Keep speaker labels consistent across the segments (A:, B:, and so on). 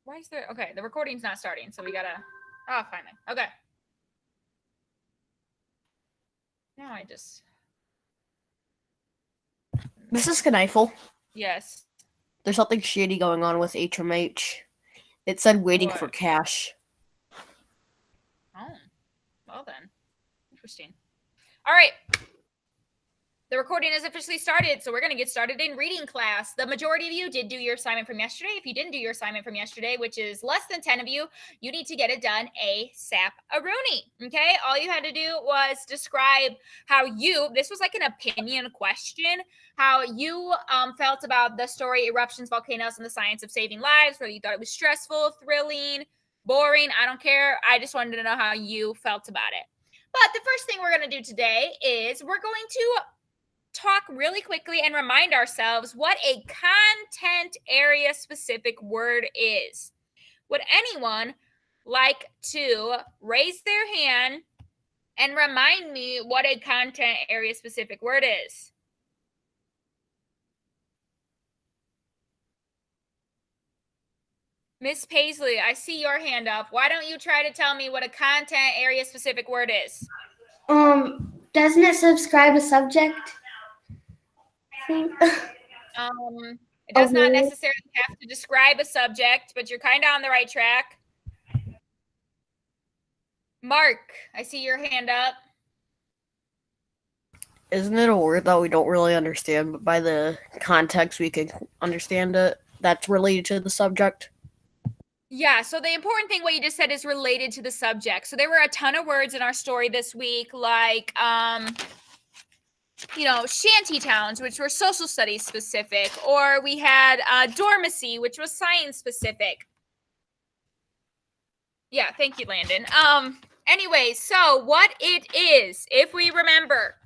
A: Why is there? Okay, the recording's not starting, so we gotta. Oh, finally. Okay. Now I just.
B: Mrs. Kneifel,
A: Yes.
B: there's something shady going on with HMH. It said waiting for
A: What?
B: cash.
A: Oh, well then. Interesting. All right. The recording has officially started, so we're going to get started in reading class. The majority of you did do your assignment from yesterday. If you didn't do your assignment from yesterday, which is less than 10 of you, you need to get it done ASAP-a-rooney. Okay? All you had to do was describe how this was like an opinion question, how you felt about the story Eruptions, Volcanoes, and the Science of Saving Lives, whether you thought it was stressful, thrilling, boring, I don't care. I just wanted to know how you felt about it. But the first thing we're going to do today is we're going to talk really quickly and remind ourselves what a content area specific word is. Would anyone like to raise their hand and remind me what a content area specific word is? Miss Paisley, I see your hand up. Why don't you try to tell me what a content area specific word is?
C: Doesn't it subscribe a subject?
A: It does not necessarily have to describe a subject, but you're kind of on the right track. Mark, I see your hand up.
B: Isn't it a word that we don't really understand, but by the context we can understand it? That's related to the subject.
A: Yeah, so the important thing what you just said is related to the subject. So there were a ton of words in our story this week, like shanty towns, which were social studies specific, or we had dormancy, which was science specific. Yeah, thank you, Landon. Anyway, so what it is, if we remember,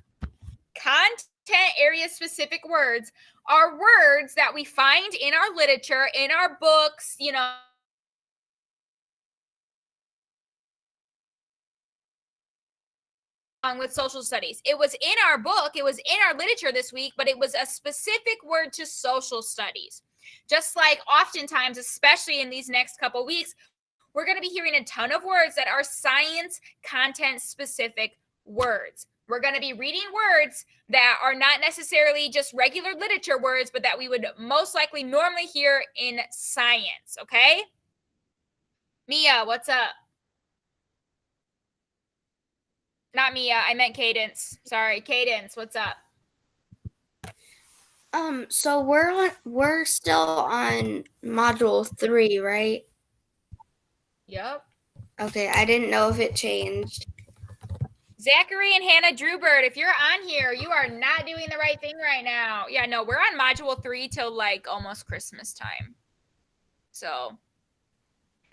A: content area specific words are words that we find in our literature, in our books, with social studies. It was in our book, it was in our literature this week, but it was a specific word to social studies. Just like oftentimes, especially in these next couple weeks, we're going to be hearing a ton of words that are science content specific words. We're going to be reading words that are not necessarily just regular literature words, but that we would most likely normally hear in science, okay? Mia, what's up? Not Mia, I meant Cadence. Sorry, Cadence, what's up?
C: So we're still on module 3, right?
A: Yep.
C: Okay, I didn't know if it changed.
A: Zachary and Hannah Drewbird, if you're on here, you are not doing the right thing right now. Yeah, no, we're on module 3 till like almost Christmas time. So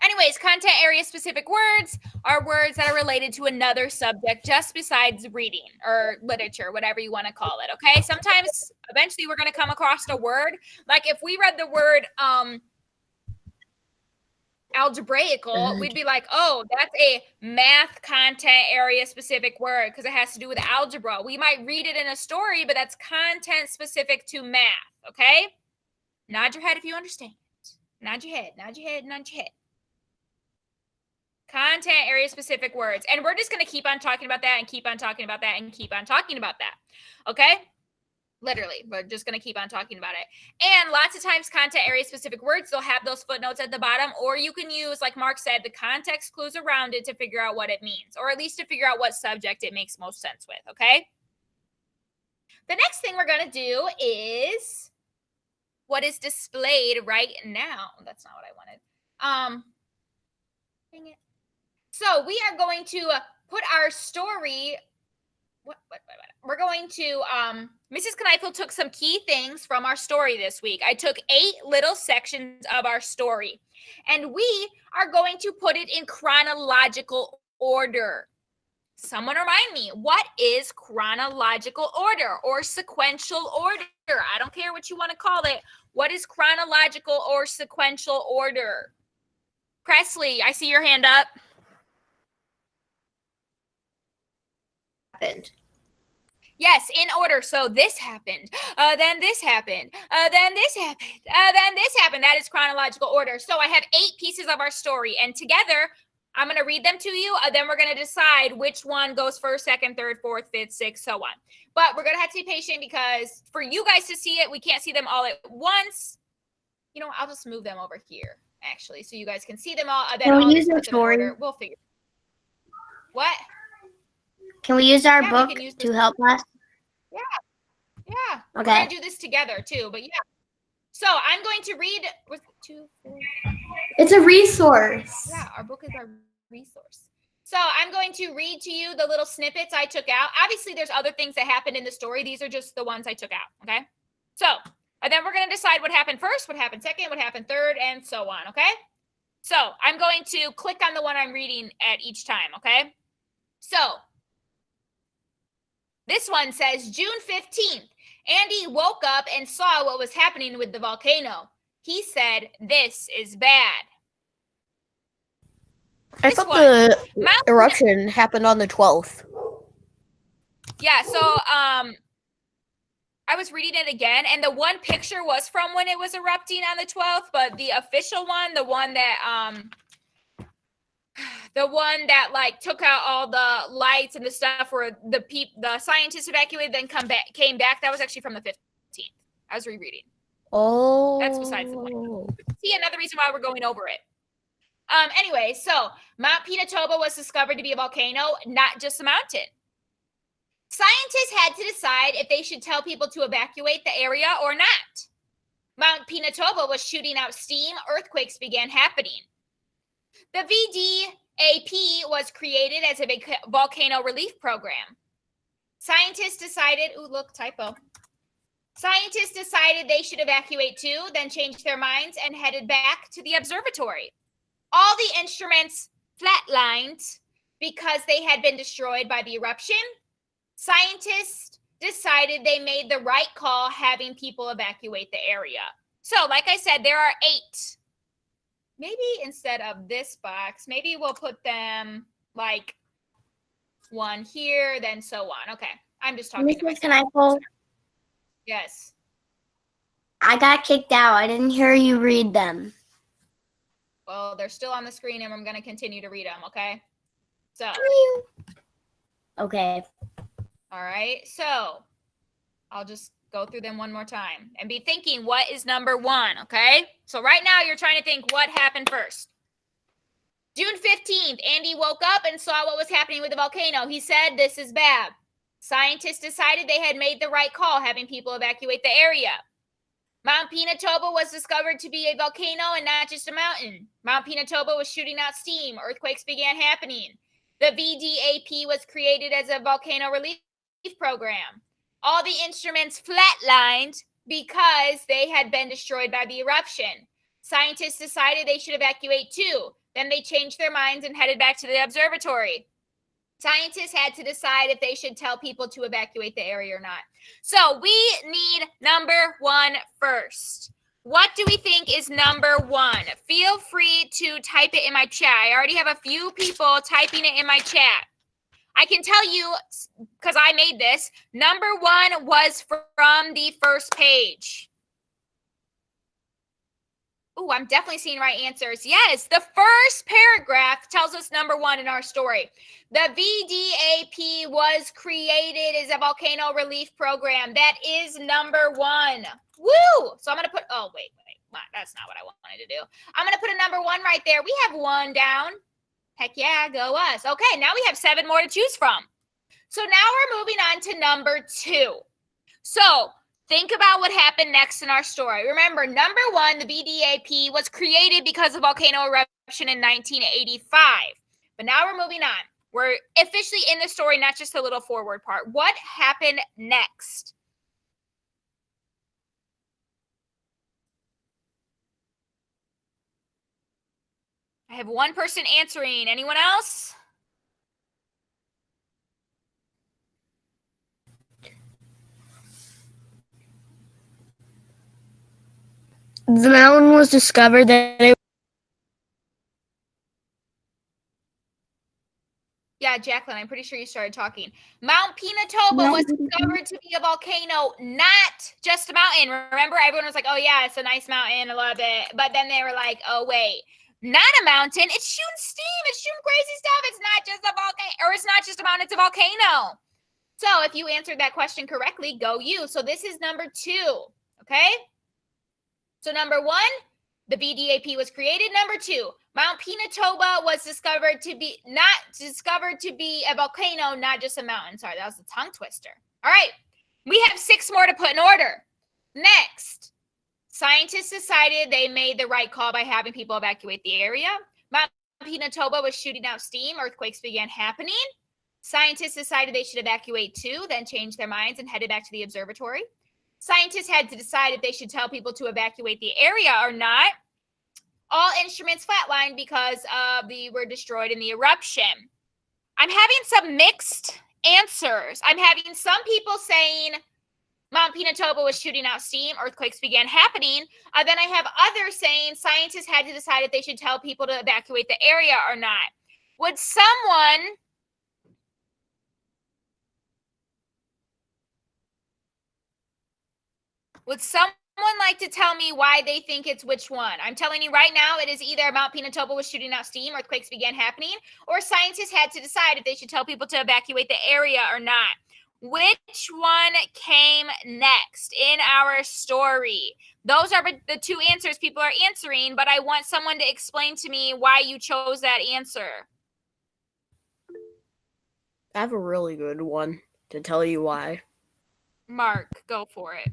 A: anyways, content area specific words are words that are related to another subject just besides reading or literature, whatever you want to call it. Okay. Sometimes eventually we're going to come across a word. Like if we read the word algebraical, we'd be like, oh, that's a math content area specific word because it has to do with algebra. We might read it in a story, but that's content specific to math. Okay. Nod your head if you understand. Nod your head, nod your head, nod your head. Content area specific words. And we're just going to keep on talking about that and keep on talking about that and keep on talking about that. Okay? Literally, we're just going to keep on talking about it. And lots of times content area specific words, they'll have those footnotes at the bottom, or you can use, like Mark said, the context clues around it to figure out what it means, or at least to figure out what subject it makes most sense with. Okay? The next thing we're going to do is what is displayed right now. That's not what I wanted. Dang it. So we are going to put our story. We're going to. Mrs. Kneifel took some key things from our story this week. I took 8 little sections of our story, and we are going to put it in chronological order. Someone remind me, what is chronological order or sequential order? I don't care what you want to call it. What is chronological or sequential order? Presley, I see your hand up. Yes, in order. So this happened, then this happened, then this happened, then this happened. That is chronological order. So I have 8 pieces of our story, and together I'm going to read them to you. Then we're going to decide which one goes first, second, third, fourth, fifth, sixth, so on. But we're going to have to be patient because for you guys to see it, we can't see them all at once. You know, I'll just move them over here, actually, so you guys can see them all. Then
C: Can we
A: I'll
C: use
A: just
C: our
A: put them in
C: story?
A: order. We'll figure. What?
C: Can we use our
A: Yeah, we
C: book
A: can use
C: to
A: this.
C: help us?
A: Yeah. We're
C: Okay.
A: going to do this together, too. But yeah. So I'm going to read. What's 2, 4?
C: It's a resource.
A: Yeah, our book is our resource. So I'm going to read to you the little snippets I took out. Obviously, there's other things that happened in the story. These are just the ones I took out. Okay. So, and then we're going to decide what happened first, what happened second, what happened third, and so on. Okay. So I'm going to click on the one I'm reading at each time. Okay. So this one says June 15th. Andy woke up and saw what was happening with the volcano. He said, "This is bad."
B: I
A: This
B: thought
A: one.
B: the
A: Mount
B: eruption happened on the 12th.
A: Yeah, so I was reading it again, and the one picture was from when it was erupting on the 12th, but the official one, the one that like took out all the lights and the stuff where the scientists evacuated, then came back, that was actually from the 15th. I was rereading.
B: Oh.
A: That's besides the point. See, another reason why we're going over it. Anyway, so Mount Pinatubo was discovered to be a volcano, not just a mountain. Scientists had to decide if they should tell people to evacuate the area or not. Mount Pinatubo was shooting out steam, earthquakes began happening. The VDAP was created as a volcano relief program. Scientists decided, ooh, look, typo. Scientists decided they should evacuate too, then changed their minds and headed back to the observatory. All the instruments flatlined because they had been destroyed by the eruption. Scientists decided they made the right call having people evacuate the area. So, like I said, there are 8. Maybe instead of this box, maybe we'll put them like one here, then so on. Okay. I'm just talking to myself.
C: Can I pull?
A: Yes.
C: I got kicked out. I didn't hear you read them.
A: Well, they're still on the screen and I'm going to continue to read them, okay? So.
C: Okay.
A: All right. So, I'll just go through them one more time and be thinking, what is number 1, okay? So right now you're trying to think what happened first. June 15th, Andy woke up and saw what was happening with the volcano. He said, "This is bad." Scientists decided they had made the right call having people evacuate the area. Mount Pinatubo was discovered to be a volcano and not just a mountain. Mount Pinatubo was shooting out steam. Earthquakes began happening. The VDAP was created as a volcano relief program. All the instruments flatlined because they had been destroyed by the eruption. Scientists decided they should evacuate too. Then they changed their minds and headed back to the observatory. Scientists had to decide if they should tell people to evacuate the area or not. So we need number 1 first. What do we think is number 1? Feel free to type it in my chat. I already have a few people typing it in my chat. I can tell you, because I made this, number 1 was from the first page. Oh, I'm definitely seeing right answers. Yes, the first paragraph tells us number 1 in our story. The VDAP was created as a volcano relief program. That is number 1. Woo! So I'm going to put, oh, wait. That's not what I wanted to do. I'm going to put a number 1 right there. We have 1 down. Heck yeah, go us. Okay, now we have 7 more to choose from. So now we're moving on to number 2. So think about what happened next in our story. Remember, number 1, the VDAP was created because of volcano eruption in 1985. But now we're moving on. We're officially in the story, not just the little forward part. What happened next? I have 1 person answering. Anyone else?
C: The mountain was discovered.
A: Yeah, Jacqueline, I'm pretty sure you started talking. Mount Pinatubo was discovered to be a volcano, not just a mountain. Remember, everyone was like, oh, yeah, it's a nice mountain. I love it. But then they were like, oh, wait, not a mountain. It's shooting steam. It's shooting crazy stuff. It's not just a volcano, or it's not just a mountain. It's a volcano. So if you answered that question correctly, go you. So this is number 2, okay? So number 1, the BDAP was created. Number 2, Mount Pinatubo was discovered to be a volcano, not just a mountain. Sorry, that was a tongue twister. All right, we have 6 more to put in order. Next, scientists decided they made the right call by having people evacuate the area. Mount Pinatubo was shooting out steam. Earthquakes began happening. Scientists decided they should evacuate too, then changed their minds and headed back to the observatory. Scientists had to decide if they should tell people to evacuate the area or not. All instruments flatlined because were destroyed in the eruption. I'm having some mixed answers. I'm having some people saying Mount Pinatubo was shooting out steam. Earthquakes began happening. Then I have others saying scientists had to decide if they should tell people to evacuate the area or not. Would someone like to tell me why they think it's which one? I'm telling you right now, it is either Mount Pinatubo was shooting out steam, earthquakes began happening, or scientists had to decide if they should tell people to evacuate the area or not. Which one came next in our story? Those are the 2 answers people are answering, but I want someone to explain to me why you chose that answer.
B: I have a really good one to tell you why.
A: Mark, go for it.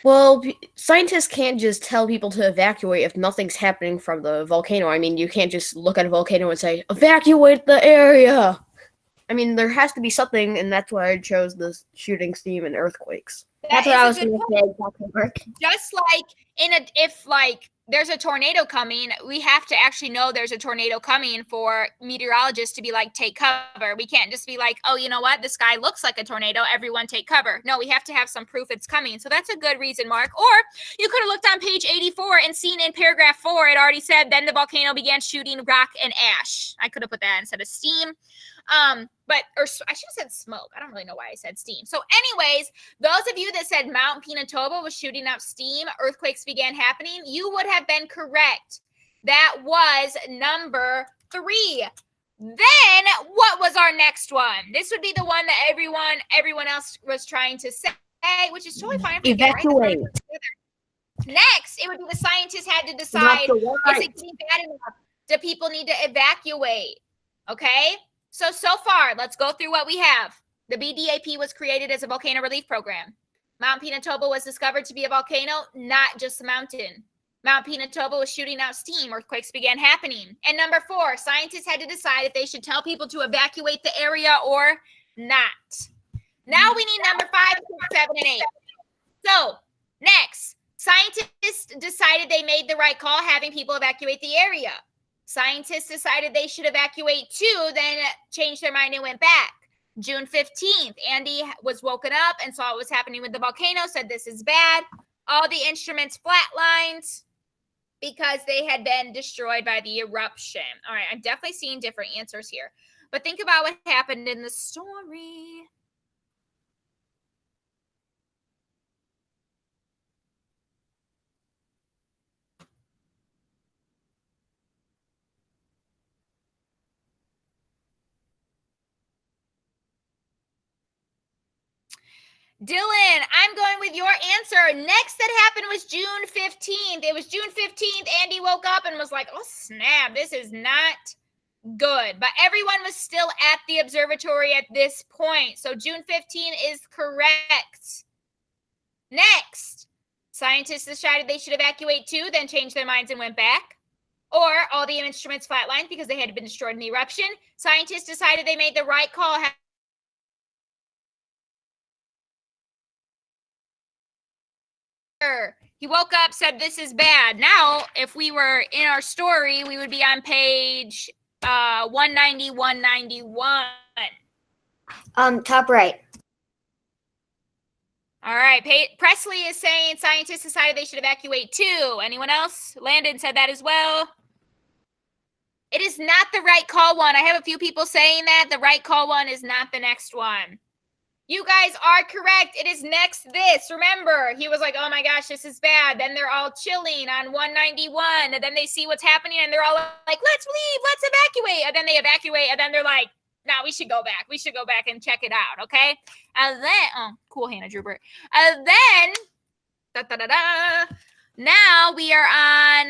B: Well, scientists can't just tell people to evacuate if nothing's happening from the volcano. I mean, you can't just look at a volcano and say, evacuate the area! I mean, there has to be something, and that's why I chose the shooting steam and earthquakes. That's what I was going to say, exactly, Mark.
A: Just like if there's a tornado coming, we have to actually know there's a tornado coming for meteorologists to be like, take cover. We can't just be like, oh, you know what? The sky looks like a tornado. Everyone take cover. No, we have to have some proof it's coming. So that's a good reason, Mark. Or you could have looked on page 84 and seen in paragraph 4, it already said, then the volcano began shooting rock and ash. I could have put that instead of steam. Or I should have said smoke. I don't really know why I said steam. So anyways, those of you that said Mount Pinatubo was shooting out steam, earthquakes began happening, you would have been correct. That was number 3. Then what was our next one? This would be the one that everyone else was trying to say, which is totally fine.
B: Evacuate.
A: Next, it would be the scientists had to decide, is it getting bad enough? Do people need to evacuate? Okay? So far, let's go through what we have. The BDAP was created as a volcano relief program. Mount Pinatubo was discovered to be a volcano, not just a mountain. Mount Pinatubo was shooting out steam. Earthquakes began happening. And number 4, scientists had to decide if they should tell people to evacuate the area or not. Now we need number 5, 6, 7, and 8. So next, scientists decided they made the right call having people evacuate the area. Scientists decided they should evacuate too, then changed their mind and went back. June 15th, Andy was woken up and saw what was happening with the volcano, said this is bad. All the instruments flatlined because they had been destroyed by the eruption. All right, I'm definitely seeing different answers here. But think about what happened in the story. Dylan, I'm going with your answer. Next that happened was June 15th. It was June 15th. Andy woke up and was like, oh, snap, this is not good. But everyone was still at the observatory at this point. So June 15 is correct. Next, scientists decided they should evacuate too, then changed their minds and went back. Or all the instruments flatlined because they had been destroyed in the eruption. Scientists decided they made the right call. He woke up, said this is bad. Now, if we were in our story, we would be on page 190, 191.
C: Top right.
A: All right. Presley is saying scientists decided they should evacuate too. Anyone else? Landon said that as well. It is not the right call one. I have a few people saying that. The right call one is not the next one. You guys are correct. It is next this. Remember, he was like, oh my gosh, this is bad. Then they're all chilling on 191. And then they see what's happening and they're all like, let's leave, let's evacuate. And then they evacuate. And then they're like, no, we should go back. We should go back and check it out. Okay. And then, oh, cool, Hannah Drubert. And then, now we are on,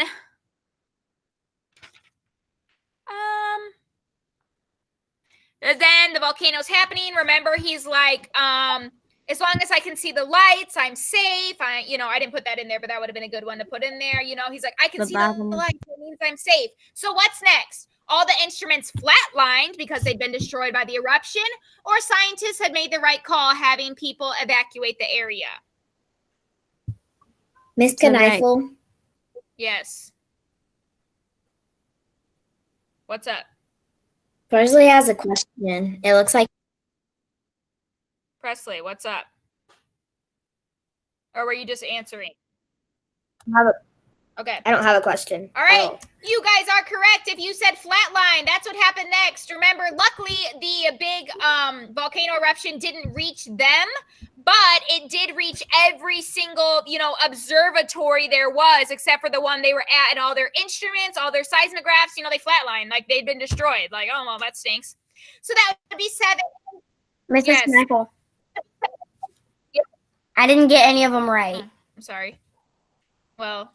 A: then the volcano's happening. Remember, he's like, as long as I can see the lights, I'm safe. I didn't put that in there, but that would have been a good one to put in there. He's like, I can see the lights. It means I'm safe. So what's next? All the instruments flatlined because they'd been destroyed by the eruption, or scientists had made the right call having people evacuate the area.
C: Miss Kneifel.
A: Yes. What's up?
C: Presley has a question. It looks like
A: Presley, what's up? Or were you just answering? Okay.
C: I don't have a question.
A: All right. You guys are correct. If you said flatline, that's what happened next. Remember, luckily, the big volcano eruption didn't reach them, but it did reach every single, observatory there was, except for the one they were at, and all their instruments, all their seismographs, they flatlined. Like, they'd been destroyed. Like, oh, well, that stinks. So that would be 7.
C: Mrs. Kneifel. I didn't get any of them right.
A: I'm sorry. Well,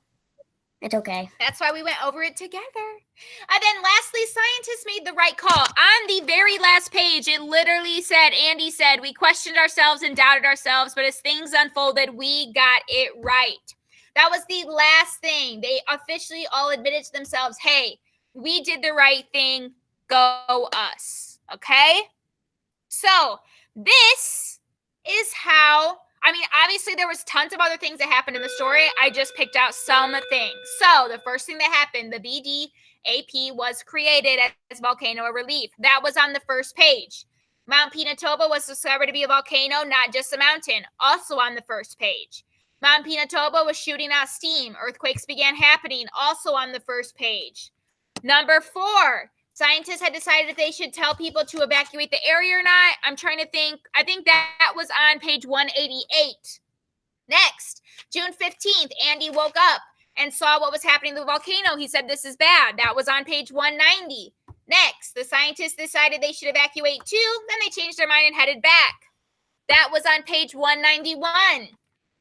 C: it's okay.
A: That's why we went over it together. And then lastly, scientists made the right call. On the very last page, it literally said, Andy said, we questioned ourselves and doubted ourselves, but as things unfolded, we got it right. That was the last thing. They officially all admitted to themselves, hey, we did the right thing. Go us. Okay? So this is how... obviously there was tons of other things that happened in the story. I just picked out some things. So the first thing that happened, the VDAP was created as volcano relief. That was on the first page. Mount Pinatubo was discovered to be a volcano, not just a mountain, also on the first page. Mount Pinatubo was shooting out steam. Earthquakes began happening, also on the first page. Number 4. Scientists had decided if they should tell people to evacuate the area or not. I'm trying to think. I think that was on page 188. Next, June 15th, Andy woke up and saw what was happening to the volcano. He said, this is bad. That was on page 190. Next, the scientists decided they should evacuate too. Then they changed their mind and headed back. That was on page 191.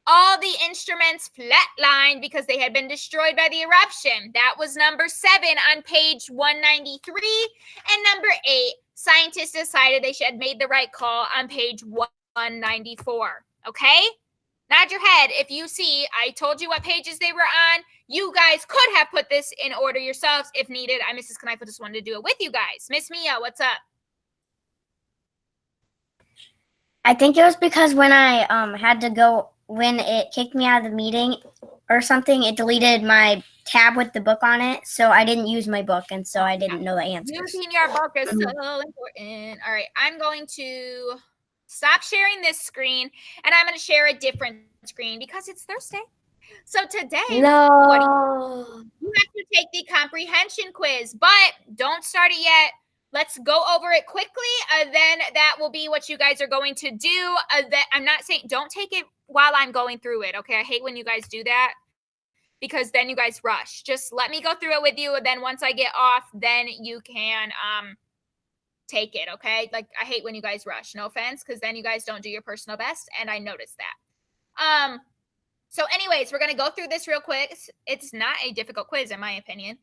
A: All the instruments flatlined because they had been destroyed by the eruption. That was number 7 on page 193. And number 8, scientists decided they should have made the right call on page 194. Okay? Nod your head if you see. I told you what pages they were on. You guys could have put this in order yourselves if needed. I, Mrs. Kneifel, just wanted to do it with you guys. Miss Mia, what's up?
C: I think it was because when I had to go... when it kicked me out of the meeting or something, it deleted my tab with the book on it, so I didn't use my book, and so I didn't know the answers.
A: Using your book is so important. All right, I'm going to stop sharing this screen, and I'm going to share a different screen because it's Thursday. So today, you have to take the comprehension quiz, but don't start it yet. Let's go over it quickly, then that will be what you guys are going to do. I'm not saying don't take it while I'm going through it, okay? I hate when you guys do that because then you guys rush. Just let me go through it with you, and then once I get off, then you can take it, okay? Like, I hate when you guys rush. No offense, because then you guys don't do your personal best, and I noticed that. So anyways, we're going to go through this real quick. It's not a difficult quiz, in my opinion.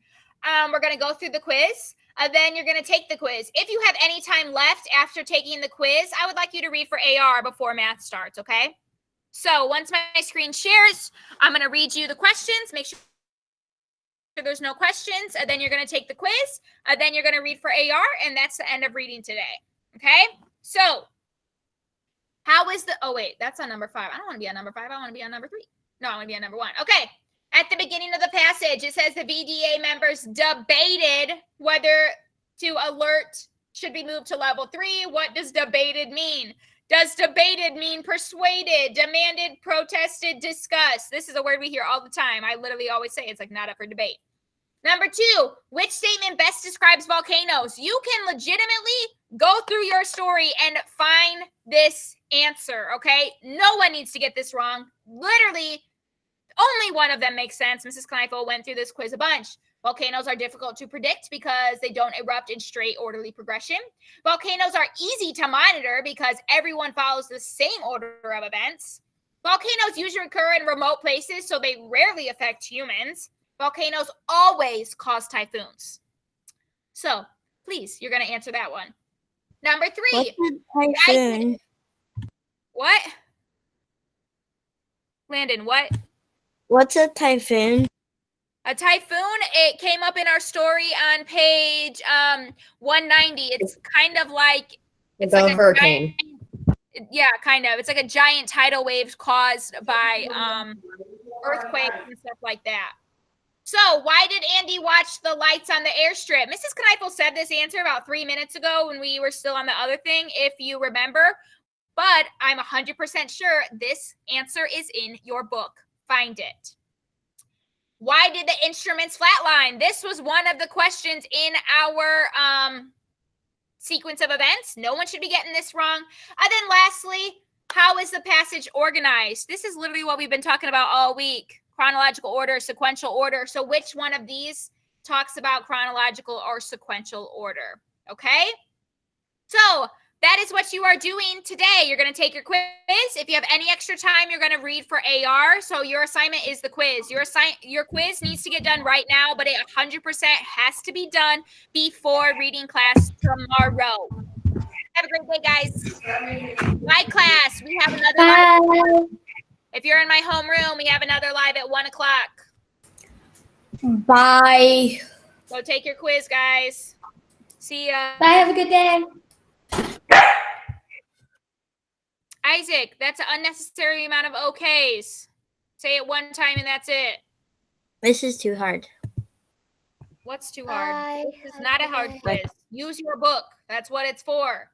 A: We're going to go through the quiz. Then you're going to take the quiz. If you have any time left after taking the quiz, I would like you to read for AR before math starts, okay? So once my screen shares, I'm going to read you the questions. Make sure there's no questions. And then you're going to take the quiz. Then you're going to read for AR. And that's the end of reading today. Okay? So how is the... oh, wait. That's on number 5. I don't want to be on number 5. I want to be on number 3. No, I want to be on number 1. Okay. At the beginning of the passage, it says the VDA members debated whether to alert should be moved to level 3. What does debated mean? Does debated mean persuaded, demanded, protested, discussed? This is a word we hear all the time. I literally always say it's like not up for debate. Number 2, which statement best describes volcanoes? You can legitimately go through your story and find this answer, okay? No one needs to get this wrong. Literally, only one of them makes sense. Mrs. Kneifel went through this quiz a bunch. Volcanoes are difficult to predict because they don't erupt in straight, orderly progression. Volcanoes are easy to monitor because everyone follows the same order of events. Volcanoes usually occur in remote places, so they rarely affect humans. Volcanoes always cause typhoons. So, please, you're going to answer that one. Number 3.
B: What's a typhoon?
A: What? Landon, what?
B: What's a typhoon?
A: A typhoon, it came up in our story on page 190. It's kind of like
B: It's a hurricane.
A: Yeah, kind of. It's like a giant tidal wave caused by earthquakes and stuff like that. So why did Andy watch the lights on the airstrip? Mrs. Kneifel said this answer about 3 minutes ago when we were still on the other thing, if you remember. But I'm 100% sure this answer is in your book. Find it. Why did the instruments flatline? This was one of the questions in our sequence of events. No one should be getting this wrong. And then lastly, how is the passage organized? This is literally what we've been talking about all week. Chronological order, sequential order. So which one of these talks about chronological or sequential order? Okay? So that is what you are doing today. You're going to take your quiz. If you have any extra time, you're going to read for AR. So your assignment is the quiz. Your quiz needs to get done right now, but it 100% has to be done before reading class tomorrow. Have a great day, guys. Bye, class. We have another live. If you're in my homeroom, we have another live at 1 o'clock.
C: Bye.
A: So take your quiz, guys. See ya.
C: Bye. Have a good day.
A: Isaac, that's an unnecessary amount of okays. Say it one time and that's it.
B: This is too hard.
A: What's too hard? This is not a hard quiz. Use your book. That's what it's for.